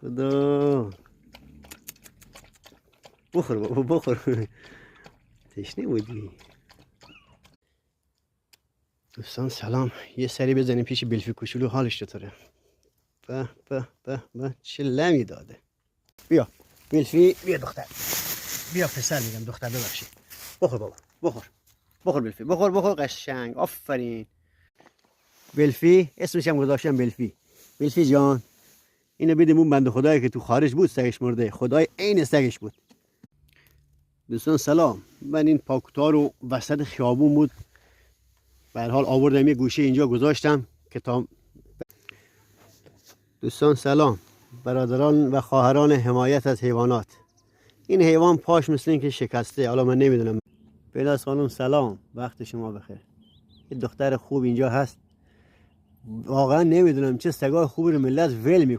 خدا. بخور بابا بخور. تشنه بودی. دوستان سلام. یه سری بزنیم پیش بلفی کوچولو، حالش چطوره؟ به به به به چه لمی داده. بیا بلفی، بیا دختر، بیا پسر میگم دختر، ببخشید. بخور بابا بخور. بخور بلفی، بخور بخور قشنگ. آفرین. بلفی اسمش هم گذاشتم بلفی. بلفی جان اینو بدیم اون بنده خدایی که تو خارج بود، سگش مرده، خدای عین سگش بود. دوستان سلام. من این پاکوتا رو وسط خیابون بود، به هر حال آوردم یه گوشه اینجا گذاشتم که تا. دوستان سلام، برادران و خواهران حمایت از حیوانات. این حیوان پاش مثل این که شکسته، حالا من نمیدونم. بلاس خانم سلام، وقت شما بخیر. یه دختر خوب اینجا هست، واقعا نمیدونم چه سگای خوبی رو ملت ول میکنه.